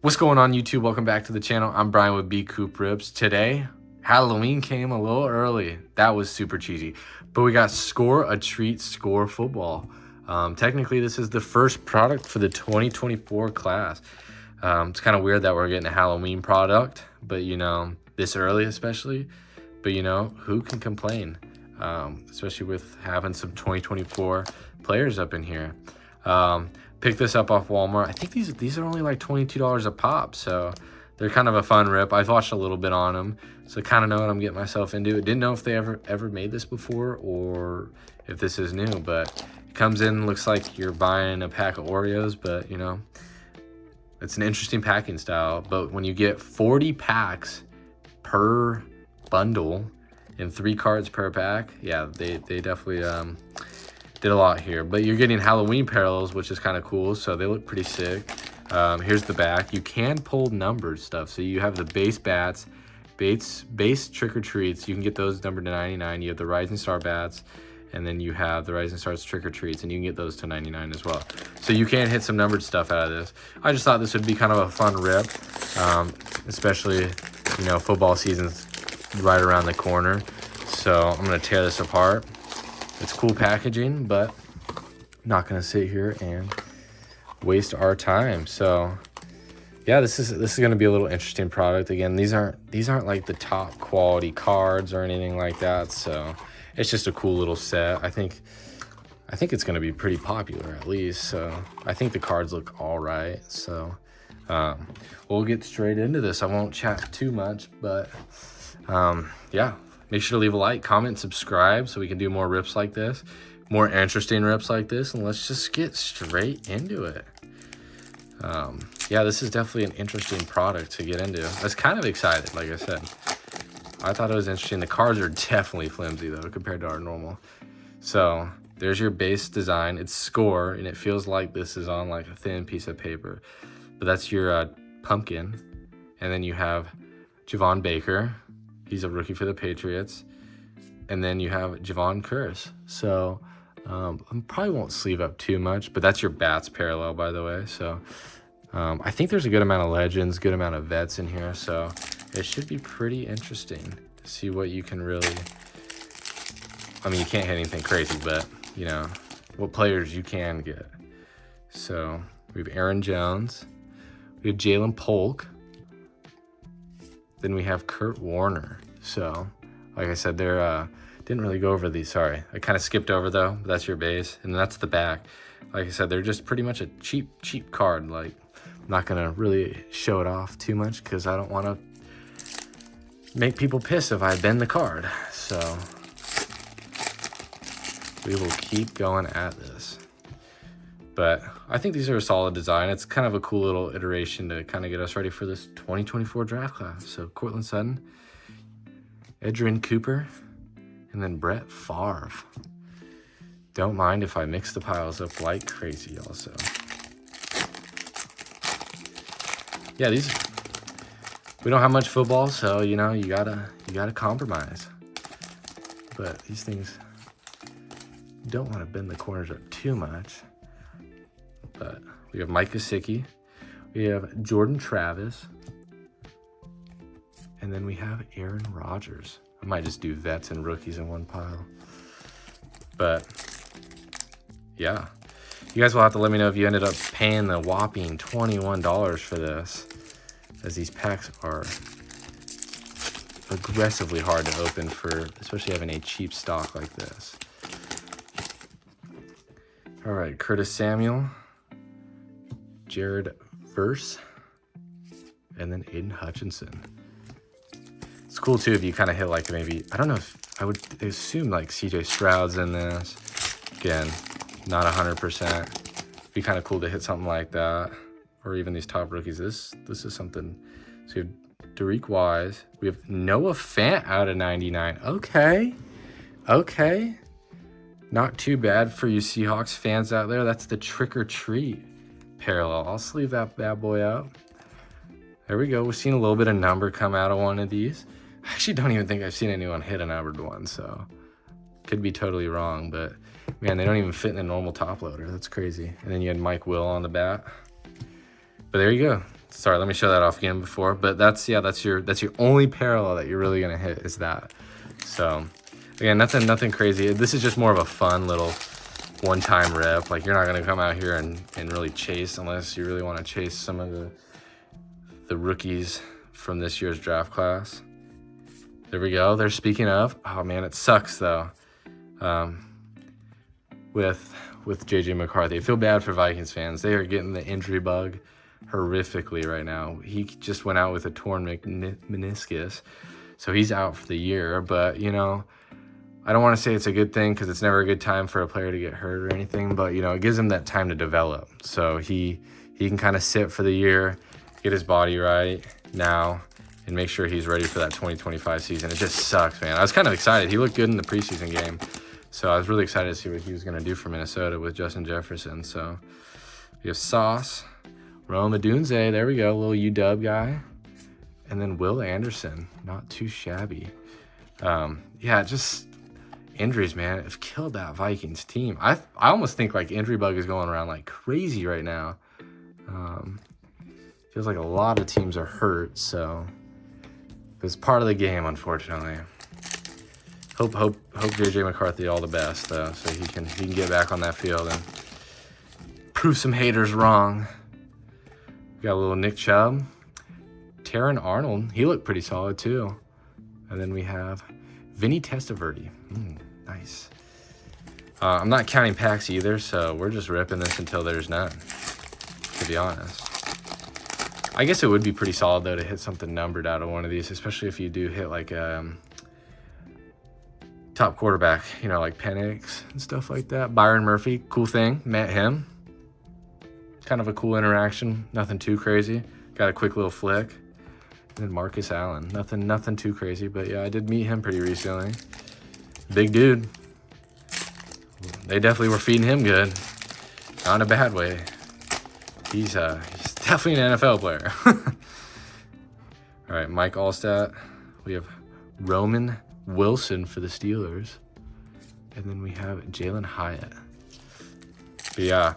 What's going on, YouTube? Welcome back to the channel. I'm Brian with B Coop Rips. Today, Halloween came a little early. That was super cheesy. But we got Score a Treat Score Football. Technically, this is the first product for the 2024 class. It's kind of weird that we're getting a Halloween product, but you know, this early especially. But you know, who can complain? Especially with having some 2024 players up in here. Picked this up off Walmart. I think these are only like $22 a pop, so they're kind of a fun rip. I've watched a little bit on them, so kind of know what I'm getting myself into. Didn't know if they ever made this before or if this is new, but it comes in, looks like you're buying a pack of Oreos, but you know, it's an interesting packing style. But when you get 40 packs per bundle and 3 cards per pack, yeah, they definitely did a lot here. But you're getting Halloween parallels, which is kind of cool, so they look pretty sick. Here's the back. You can pull numbered stuff, so you have the base bats, base trick-or-treats. You can get those numbered to 99. You have the Rising Star bats, and then you have the Rising Stars trick-or-treats, and you can get those to 99 as well. So you can hit some numbered stuff out of this. I just thought this would be kind of a fun rip, especially, you know, football season's right around the corner. So I'm gonna tear this apart. It's cool packaging, but not gonna sit here and waste our time. So yeah, this is gonna be a little interesting product. Again, these aren't like the top quality cards or anything like that. So it's just a cool little set. I think it's gonna be pretty popular at least. So I think the cards look all right. So we'll get straight into this. I won't chat too much, but yeah. Make sure to leave a like, comment, subscribe so we can do more rips like this, more interesting rips like this, and let's just get straight into it. Yeah, this is definitely an interesting product to get into. I was kind of excited, like I said. I thought it was interesting. The cards are definitely flimsy, though, compared to our normal. So there's your base design. It's Score, and it feels like this is on like a thin piece of paper. But that's your pumpkin. And then you have Javon Baker. He's a rookie for the Patriots. And then you have Javon Curse. So I probably won't sleeve up too much, but that's your bats parallel, by the way. So I think there's a good amount of legends, good amount of vets in here. So it should be pretty interesting to see what you can really, I mean, you can't hit anything crazy, but you know, what players you can get. So we have Aaron Jones. We have Jalen Polk. Then we have Kurt Warner. So, like I said, they're didn't really go over these. Sorry, I kind of skipped over though. But that's your base, and that's the back. Like I said, they're just pretty much a cheap card. Like, I'm not gonna really show it off too much because I don't want to make people piss if I bend the card. So we will keep going at this. But I think these are a solid design. It's kind of a cool little iteration to kind of get us ready for this 2024 draft class. So Cortland Sutton, Edgerrin Cooper, and then Brett Favre. Don't mind if I mix the piles up like crazy also. Yeah, we don't have much football, so you know, you gotta compromise. But these things, you don't want to bend the corners up too much. But we have Mike Gesicki, we have Jordan Travis, and then we have Aaron Rodgers. I might just do vets and rookies in one pile. But yeah, you guys will have to let me know if you ended up paying the whopping $21 for this, as these packs are aggressively hard to open for, especially having a cheap stock like this. All right, Curtis Samuel, Jared Verse, and then Aiden Hutchinson. It's cool too if you kind of hit like maybe, I don't know if I would assume like CJ Stroud's in this. Again, not 100%. It'd be kind of cool to hit something like that, or even these top rookies. This is something. So we have Derek Wise. We have Noah Fant out of 99. Okay. Not too bad for you Seahawks fans out there. That's the trick or treat parallel. I'll sleeve that bad boy out. There we go. We've seen a little bit of number come out of one of these. I actually don't even think I've seen anyone hit a numbered one, so could be totally wrong, but man, they don't even fit in the normal top loader. That's crazy. And then you had Mike Will on the bat. But there you go. Sorry, let me show that off again before. But that's your only parallel that you're really gonna hit is that. So again, nothing crazy. This is just more of a fun little one-time rip. Like, you're not gonna come out here and really chase unless you really want to chase some of the rookies from this year's draft class. There we go. They're speaking of. Oh man, it sucks though. With JJ McCarthy, I feel bad for Vikings fans. They are getting the injury bug horrifically right now. He just went out with a torn meniscus, so he's out for the year. But you know, I don't want to say it's a good thing because it's never a good time for a player to get hurt or anything. But you know, it gives him that time to develop. So he can kind of sit for the year, get his body right now, and make sure he's ready for that 2025 season. It just sucks, man. I was kind of excited. He looked good in the preseason game. So I was really excited to see what he was going to do for Minnesota with Justin Jefferson. So we have Sauce, Rome Odunze, there we go, little UW guy. And then Will Anderson, not too shabby. Yeah, just injuries, man. It's killed that Vikings team. I almost think like injury bug is going around like crazy right now. Feels like a lot of teams are hurt, so it's part of the game, unfortunately. Hope JJ McCarthy all the best though, so he can get back on that field and prove some haters wrong. We got a little Nick Chubb, Taron Arnold. He looked pretty solid too. And then we have Vinny Testaverde. Nice. I'm not counting packs either, so we're just ripping this until there's none, to be honest. I guess it would be pretty solid though to hit something numbered out of one of these, especially if you do hit like top quarterback, you know, like Penix and stuff like that. Byron Murphy, cool thing. Met him. Kind of a cool interaction. Nothing too crazy. Got a quick little flick. And then Marcus Allen. Nothing too crazy, but yeah, I did meet him pretty recently. Big dude. They definitely were feeding him good. Not in a bad way. He's definitely an NFL player. All right, Mike Allstat. We have Roman Wilson for the Steelers. And then we have Jalen Hyatt. But yeah,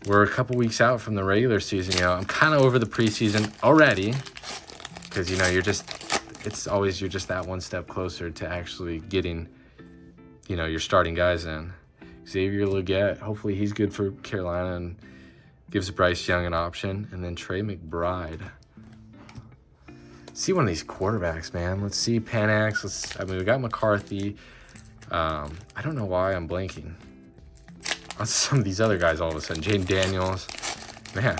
we're a couple weeks out from the regular season. You know, I'm kind of over the preseason already because, you know, you're just that one step closer to actually getting, you know, your starting guys in. Xavier Legette, hopefully he's good for Carolina and gives Bryce Young an option. And then Trey McBride. See one of these quarterbacks, man. Let's see Panax. We got McCarthy. I don't know why I'm blanking on some of these other guys all of a sudden. Jaden Daniels. Man.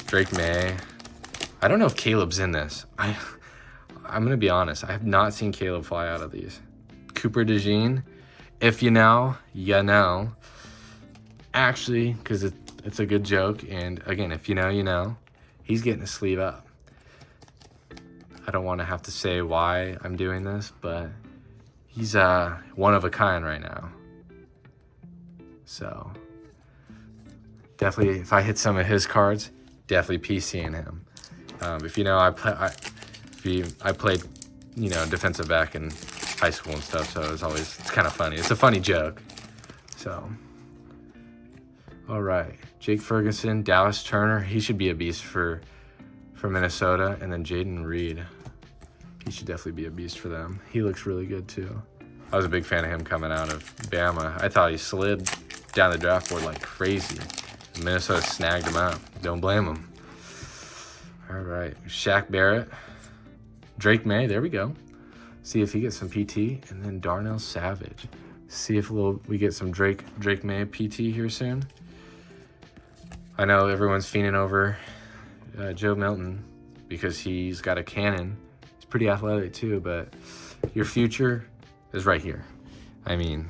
Drake May. I don't know if Caleb's in this. I'm going to be honest. I have not seen Caleb fly out of these. Cooper DeJean. If you know, you know. Actually, because it's a good joke. And again, if you know, you know. He's getting his sleeve up. I don't want to have to say why I'm doing this, but he's one of a kind right now. So definitely, if I hit some of his cards, definitely PCing him. If you know, I played, you know, defensive back in high school and stuff, so it's kind of funny. It's a funny joke. So, all right, Jake Ferguson, Dallas Turner, he should be a beast for Minnesota, and then Jaden Reed. He should definitely be a beast for them. He looks really good too. I was a big fan of him coming out of Bama. I thought he slid down the draft board like crazy. Minnesota snagged him out. Don't blame him. All right, Shaq Barrett, Drake May. There we go. See if he gets some PT, and then Darnell Savage. See if we get some Drake May PT here soon. I know everyone's fiending over Joe Milton because he's got a cannon. He's pretty athletic too, but your future is right here. I mean,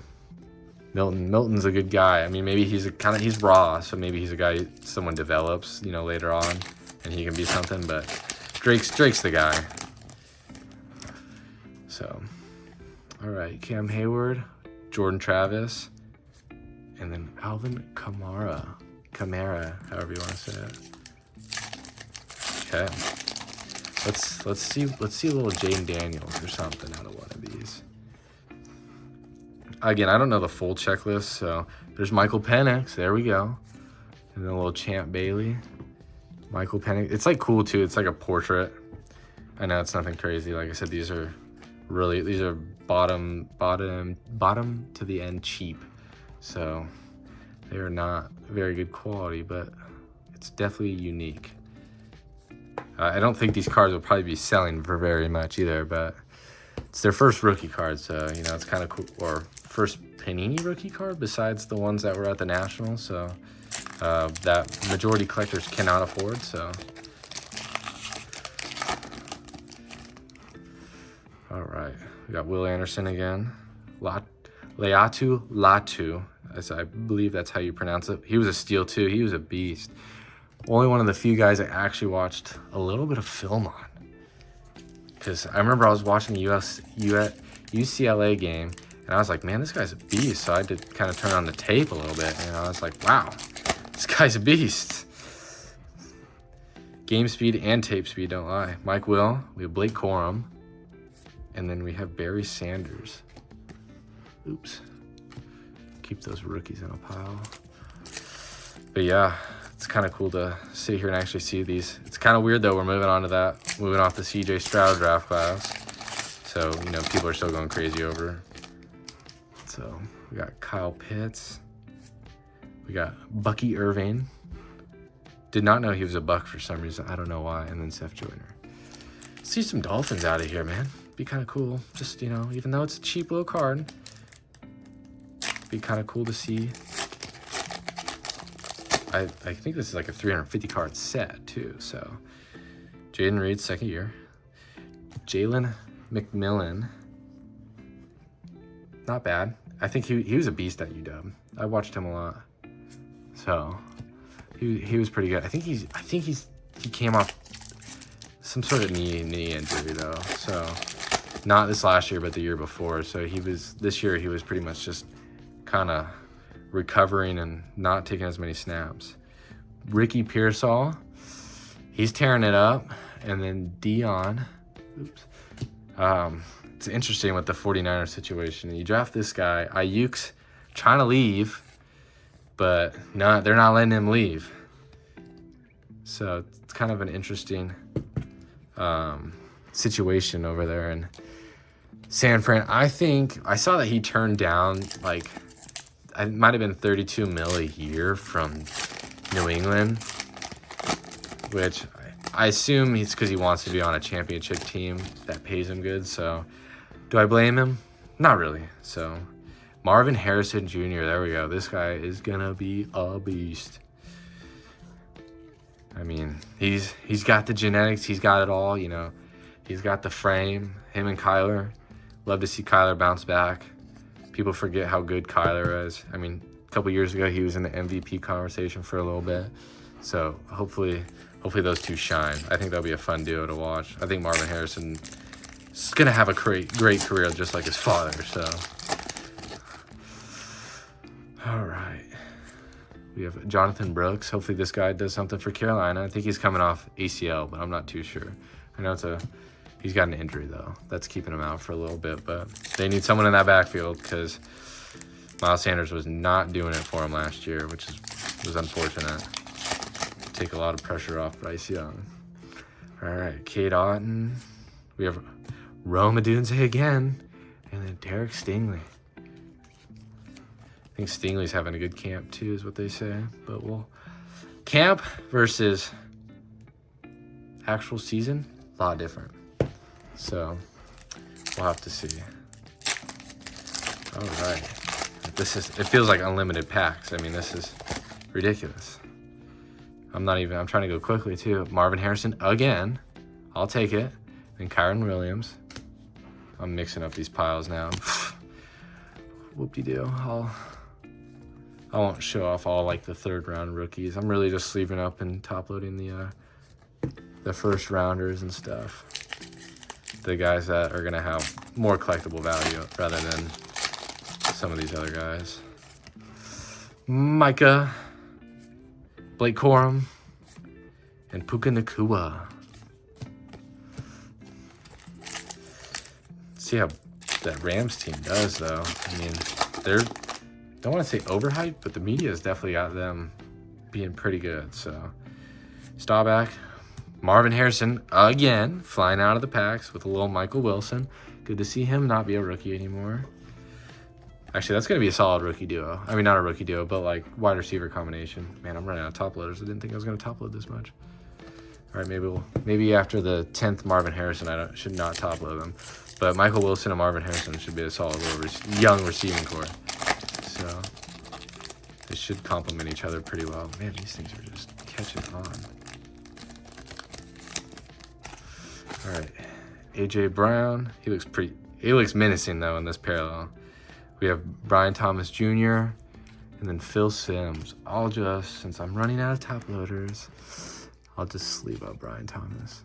Milton's a good guy. I mean, maybe he's raw, so maybe he's a guy someone develops, you know, later on, and he can be something. But Drake's the guy. So, all right, Cam Hayward, Jordan Travis, and then Alvin Kamara, however you want to say it. Okay, let's see a little Jaden Daniels or something out of one of these. Again, I don't know the full checklist, so there's Michael Penix. There we go. And then a little Champ Bailey. Michael Penix. It's like cool too. It's like a portrait. I know it's nothing crazy. Like I said, these are bottom to the end cheap. So they are not very good quality, but it's definitely unique. I don't think these cards will probably be selling for very much either, but it's their first rookie card, so you know it's kind of cool. Or first Panini rookie card besides the ones that were at the Nationals, so that majority collectors cannot afford. So, all right, we got Will Anderson again, Leatu Latu, as I believe that's how you pronounce it. He was a steal too. He was a beast. Only one of the few guys I actually watched a little bit of film on. Because I remember I was watching the UCLA game, and I was like, man, this guy's a beast. So I had to kind of turn on the tape a little bit, and I was like, wow, this guy's a beast. Game speed and tape speed don't lie. Mike Will, we have Blake Corum, and then we have Barry Sanders. Oops. Keep those rookies in a pile. But yeah, it's kind of cool to sit here and actually see these. It's kind of weird though. We're moving on to that. Moving off the CJ Stroud draft class. So, you know, people are still going crazy over. So we got Kyle Pitts. We got Bucky Irving. Did not know he was a Buck for some reason. I don't know why. And then Seth Joyner. See some Dolphins out of here, man. Be kind of cool. Just, you know, even though it's a cheap little card, be kind of cool to see. I think this is like a 350 card set too. So Jaden Reed, second year. Jalen McMillan, not bad. I think he was a beast at UW. I watched him a lot. So he was pretty good. I think he came off some sort of knee injury though. So not this last year, but the year before. So this year he was pretty much just kind of recovering and not taking as many snaps. Ricky Pearsall, he's tearing it up. And then Dion, oops. It's interesting with the 49ers situation. You draft this guy, Ayuk's trying to leave, but they're not letting him leave. So it's kind of an interesting situation over there in San Fran. I think I saw that he turned down like, it might have been $32 million a year from New England, which I assume it's because he wants to be on a championship team that pays him good. So do I blame him? Not really. So Marvin Harrison Jr., there we go. This guy is going to be a beast. I mean, he's got the genetics. He's got it all, you know. He's got the frame. Him and Kyler. Love to see Kyler bounce back. People forget how good Kyler is. I mean, a couple years ago, he was in the MVP conversation for a little bit. So hopefully those two shine. I think that'll be a fun duo to watch. I think Marvin Harrison is going to have a great career just like his father. So, all right. We have Jonathan Brooks. Hopefully this guy does something for Carolina. I think he's coming off ACL, but I'm not too sure. I know he's got an injury, though. That's keeping him out for a little bit, but they need someone in that backfield because Miles Sanders was not doing it for him last year, which was unfortunate. Take a lot of pressure off Bryce Young. All right, Cade Otton. We have Rome Odunze again, and then Derek Stingley. I think Stingley's having a good camp too, is what they say. But camp versus actual season, a lot different. So we'll have to see. All right, it feels like unlimited packs. I mean, this is ridiculous. I'm trying to go quickly too. Marvin Harrison again. I'll take it. And Kyron Williams. I'm mixing up these piles now. Whoop-de-doo. I won't show off all like the third round rookies. I'm really just sleeving up and top loading the first rounders and stuff. The guys that are gonna have more collectible value rather than some of these other guys. Micah, Blake Corum, and Puka Nacua. See how that Rams team does, though. I mean, don't want to say overhyped, but the media has definitely got them being pretty good. So Staubach. Marvin Harrison, again, flying out of the packs with a little Michael Wilson. Good to see him not be a rookie anymore. Actually, that's going to be a solid rookie duo. I mean, not a rookie duo, but like wide receiver combination. Man, I'm running out of top loaders. I didn't think I was going to top load this much. All right, maybe after the 10th Marvin Harrison, should not top load them. But Michael Wilson and Marvin Harrison should be a solid little young receiving core. So they should complement each other pretty well. Man, these things are just catching on. All right, AJ Brown. He looks menacing though in this parallel. We have Brian Thomas Jr. and then Phil Simms. Since I'm running out of top loaders, I'll just sleeve up Brian Thomas.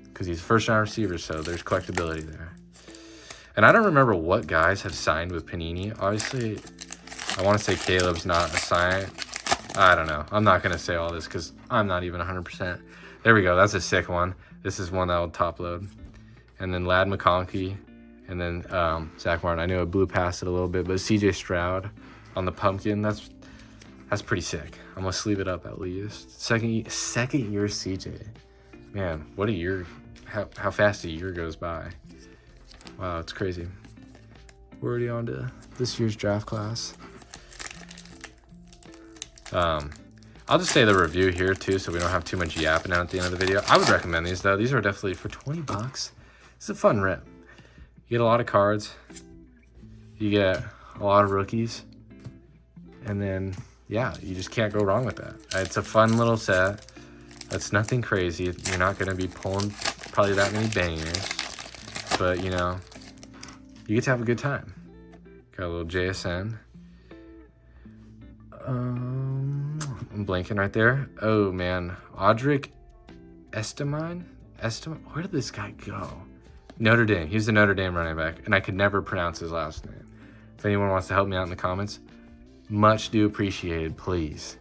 Because he's first-round receiver, so there's collectability there. And I don't remember what guys have signed with Panini. Obviously, I want to say Caleb's not a sign. I don't know. I'm not going to say all this because I'm not even 100%. There we go. That's a sick one. This is one that will top load. And then Ladd McConkey. And then Zach Martin. I know it blew past it a little bit, but CJ Stroud on the pumpkin. That's pretty sick. I'm going to sleeve it up at least. Second year CJ. Man, what a year. How fast a year goes by. Wow, it's crazy. We're already on to this year's draft class. I'll just say the review here too, so we don't have too much yapping out at the end of the video. I would recommend these though. These are definitely for 20 bucks. It's a fun rip. You get a lot of cards. You get a lot of rookies. And then, yeah, you just can't go wrong with that. It's a fun little set. That's nothing crazy. You're not going to be pulling probably that many bangers. But, you know, you get to have a good time. Got a little JSN. I'm blanking right there. Oh, man. Audric Estimine? Where did this guy go? Notre Dame. He's the Notre Dame running back, and I could never pronounce his last name. If anyone wants to help me out in the comments, much do appreciated, please.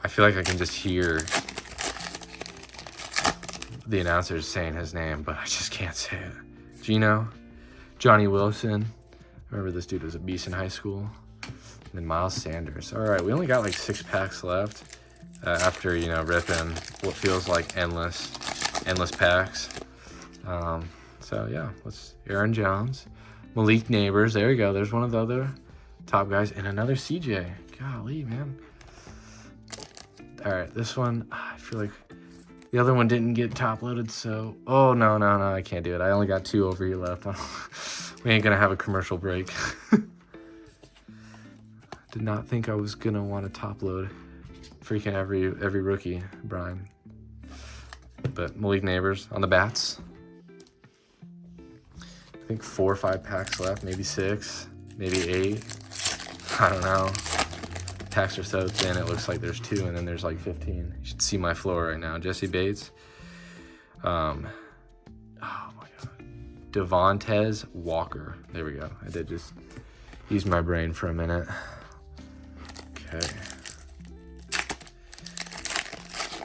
I feel like I can just hear the announcers saying his name, but I just can't say it. Gino, Johnny Wilson. Remember this dude was a beast in high school. And then Miles Sanders. All right, we only got like 6 packs left after, you know, ripping what feels like endless packs. So yeah, Aaron Jones, Malik Neighbors. There you go. There's one of the other top guys, and another CJ. Golly, man. All right, this one, I feel like the other one didn't get top loaded, so no, I can't do it. I only got 2 over here left. We ain't gonna have a commercial break. Did not think I was gonna want to top load freaking every rookie, Brian. But Malik Neighbors on the bats. I think 4 or 5 packs left, maybe 6, maybe 8. I don't know. Packs are so thin, it looks like there's 2, and then there's like 15. You should see my floor right now. Jesse Bates. Oh my God. Devontae Walker. There we go. I did just use my brain for a minute. Okay.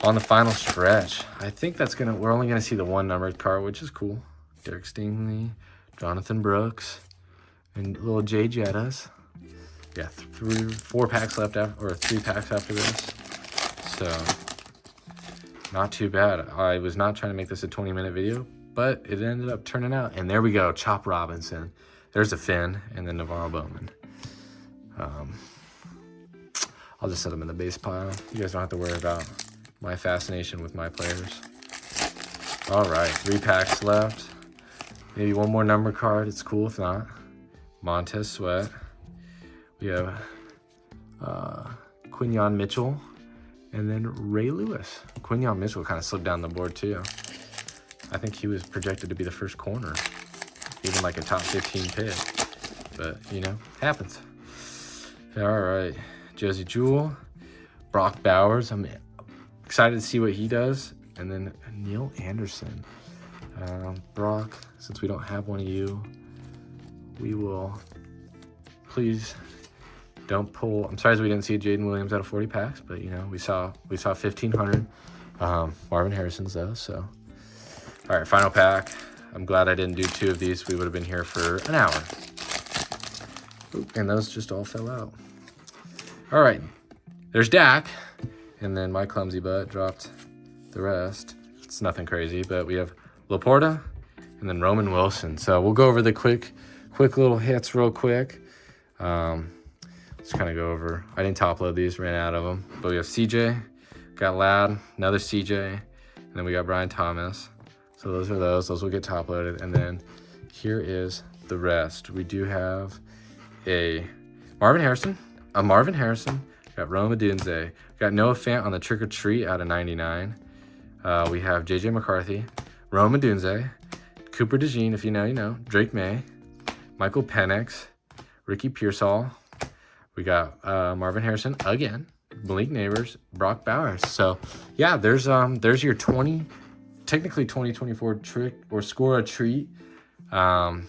On the final stretch, I think we're only gonna see the 1 numbered card, which is cool. Derek Stingley, Jonathan Brooks, and little Jay Jettas. Yeah, 4 packs left or 3 packs after this. So not too bad. I was not trying to make this a 20-minute video, but it ended up turning out. And there we go, Chop Robinson. There's a Finn, and then Navarro Bowman. I'll just set them in the base pile. You guys don't have to worry about my fascination with my players. All right, 3 packs left. Maybe 1 more number card. It's cool if not. Montez Sweat. We have Quinyon Mitchell. And then Ray Lewis. Quinyon Mitchell kind of slipped down the board too. I think he was projected to be the first corner. Even like a top 15 pick. But, you know, happens. All right. Josie Jewell. Brock Bowers. I'm excited to see what he does. And then Neil Anderson. Brock, since we don't have one of you, we will please don't pull. I'm sorry we didn't see Jaden Williams out of 40 packs, but you know, we saw 1,500 Marvin Harrison's though. So all right, final pack. I'm glad I didn't do 2 of these. We would have been here for an hour. Oop, and those just all fell out. All right, there's Dak. And then my clumsy butt dropped the rest. It's nothing crazy, but we have Laporta and then Roman Wilson. So we'll go over the quick little hits real quick. Let's kind of go over. I didn't top load these, ran out of them. But we have CJ, got Ladd, another CJ, and then we got Brian Thomas. So those are those. Those will get top loaded. And then here is the rest. We do have a Marvin Harrison, got Rome Odunze, got Noah Fant on the Trick or Treat out of 99. We have JJ McCarthy, Rome Odunze, Cooper DeJean, if you know, you know, Drake May, Michael Penix, Ricky Pearsall. We got Marvin Harrison again, Malik Neighbors, Brock Bowers. So yeah, there's your 2024 Trick or Score a Treat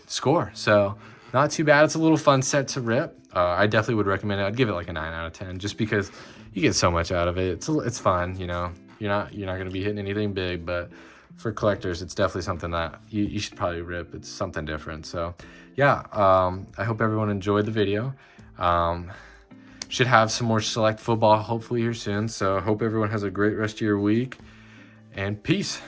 score. So not too bad. It's a little fun set to rip. I definitely would recommend it. I'd give it like a 9 out of 10 just because you get so much out of it. It's fun, you know. You're not going to be hitting anything big, but for collectors, it's definitely something that you should probably rip. It's something different. So yeah, I hope everyone enjoyed the video. Should have some more select football hopefully here soon. So I hope everyone has a great rest of your week, and peace.